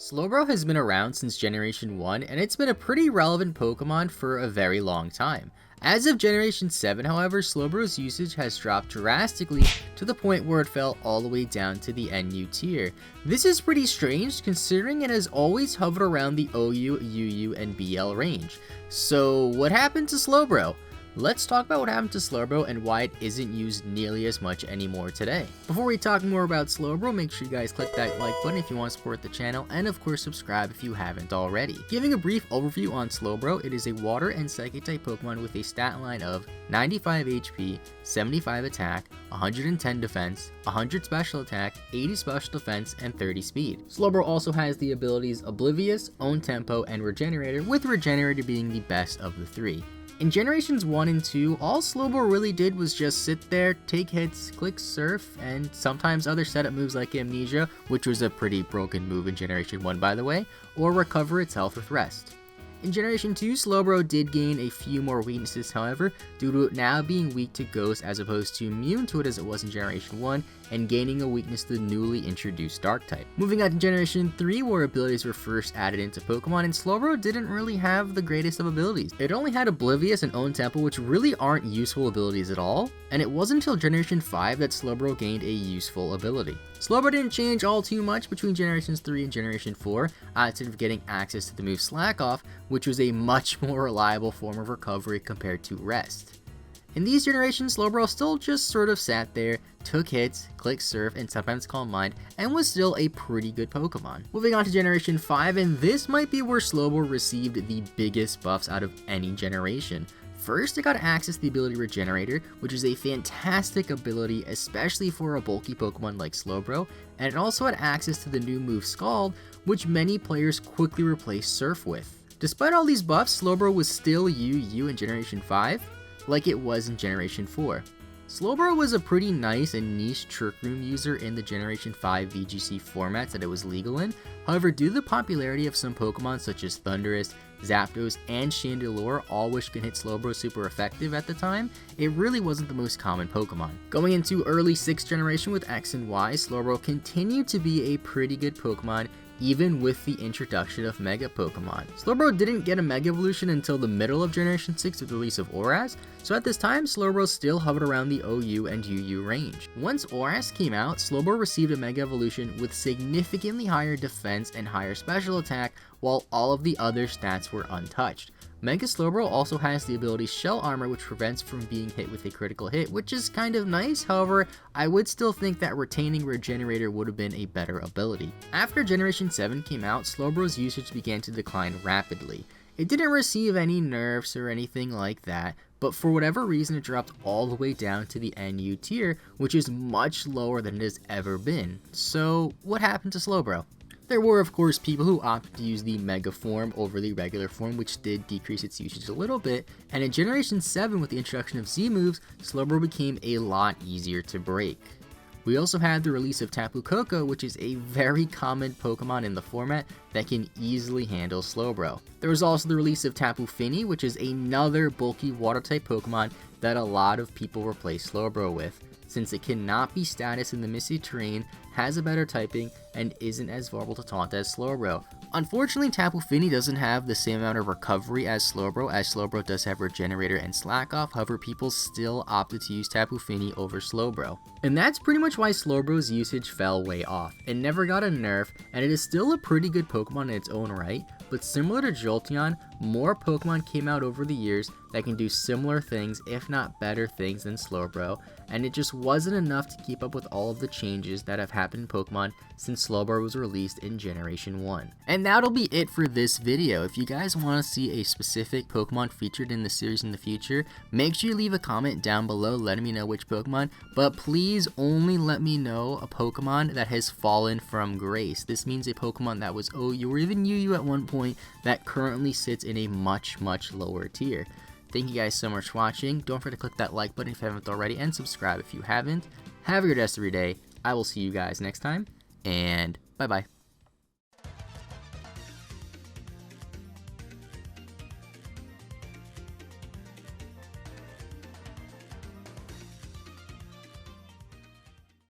Slowbro has been around since Generation 1, and it's been a pretty relevant Pokemon for a very long time. As of Generation 7, however, Slowbro's usage has dropped drastically to the point where it fell all the way down to the NU tier. This is pretty strange considering it has always hovered around the OU, UU, and BL range. So what happened to Slowbro? Let's talk about what happened to Slowbro and why it isn't used nearly as much anymore today. Before we talk more about Slowbro, make sure you guys click that like button if you want to support the channel, and of course subscribe if you haven't already. Giving a brief overview on Slowbro, it is a water and psychic type Pokemon with a stat line of 95 HP, 75 attack, 110 defense, 100 special attack, 80 special defense, and 30 speed. Slowbro also has the abilities Oblivious, Own Tempo, and Regenerator, with Regenerator being the best of the three. In Generations 1 and 2, all Slowbro really did was just sit there, take hits, click Surf, and sometimes other setup moves like Amnesia, which was a pretty broken move in Generation 1 by the way, or recover its health with Rest. In Generation 2, Slowbro did gain a few more weaknesses however, due to it now being weak to Ghost as opposed to immune to it as it was in Generation 1, and gaining a weakness to the newly introduced Dark type. Moving on to Generation 3, where abilities were first added into Pokemon, and Slowbro didn't really have the greatest of abilities. It only had Oblivious and Own Tempo, which really aren't useful abilities at all, and it wasn't until Generation 5 that Slowbro gained a useful ability. Slowbro didn't change all too much between Generations 3 and Generation 4, outside of getting access to the move Slack Off, which was a much more reliable form of recovery compared to Rest. In these generations, Slowbro still just sort of sat there, took hits, clicked Surf, and sometimes Calm Mind, and was still a pretty good Pokemon. Moving on to Generation 5, and this might be where Slowbro received the biggest buffs out of any generation. First, it got access to the ability Regenerator, which is a fantastic ability, especially for a bulky Pokemon like Slowbro, and it also had access to the new move Scald, which many players quickly replaced Surf with. Despite all these buffs, Slowbro was still UU in Generation 5, like it was in Generation 4. Slowbro was a pretty nice and niche Trick Room user in the Generation 5 VGC formats that it was legal in. However, due to the popularity of some Pokemon such as Thundurus, Zapdos, and Chandelure, all which can hit Slowbro super effective at the time, it really wasn't the most common Pokemon. Going into early 6th generation with X and Y, Slowbro continued to be a pretty good Pokemon, even with the introduction of Mega Pokemon. Slowbro didn't get a Mega Evolution until the middle of Generation 6 with the release of Oras, so at this time Slowbro still hovered around the OU and UU range. Once Oras came out, Slowbro received a Mega Evolution with significantly higher defense and higher special attack, while all of the other stats were untouched. Mega Slowbro also has the ability Shell Armor, which prevents from being hit with a critical hit, which is kind of nice. However, I would still think that retaining Regenerator would have been a better ability. After Generation 7 came out, Slowbro's usage began to decline rapidly. It didn't receive any nerfs or anything like that, but for whatever reason it dropped all the way down to the NU tier, which is much lower than it has ever been. So what happened to Slowbro? There were of course people who opted to use the Mega form over the regular form, which did decrease its usage a little bit, and in Generation 7 with the introduction of Z moves, Slowbro became a lot easier to break. We also had the release of Taboo Cocoa, which is a very common Pokemon in the format that can easily handle Slowbro. There was also the release of Tapu Fini, which is another bulky water type Pokemon that a lot of people replace Slowbro with, since it cannot be status in the Misty Terrain, has a better typing, and isn't as vulnerable to taunt as Slowbro. Unfortunately, Tapu Fini doesn't have the same amount of recovery as Slowbro does have Regenerator and Slack Off, however people still opted to use Tapu Fini over Slowbro. And that's pretty much why Slowbro's usage fell way off. It never got a nerf, and it is still a pretty good Pokemon in its own right, but similar to Jolteon, more Pokemon came out over the years that can do similar things, if not better things than Slowbro, and it just wasn't enough to keep up with all of the changes that have happened in Pokemon since Slowbro was released in Generation 1. And that'll be it for this video. If you guys want to see a specific Pokemon featured in the series in the future, make sure you leave a comment down below letting me know which Pokemon, but please only let me know a Pokemon that has fallen from grace. This means a Pokemon that was OU or even UU at one point that currently sits in a much lower tier. Thank you guys so much for watching. Don't forget to click that like button if you haven't already, and subscribe if you haven't. Have a good rest of your day. I will see you guys next time, and bye bye.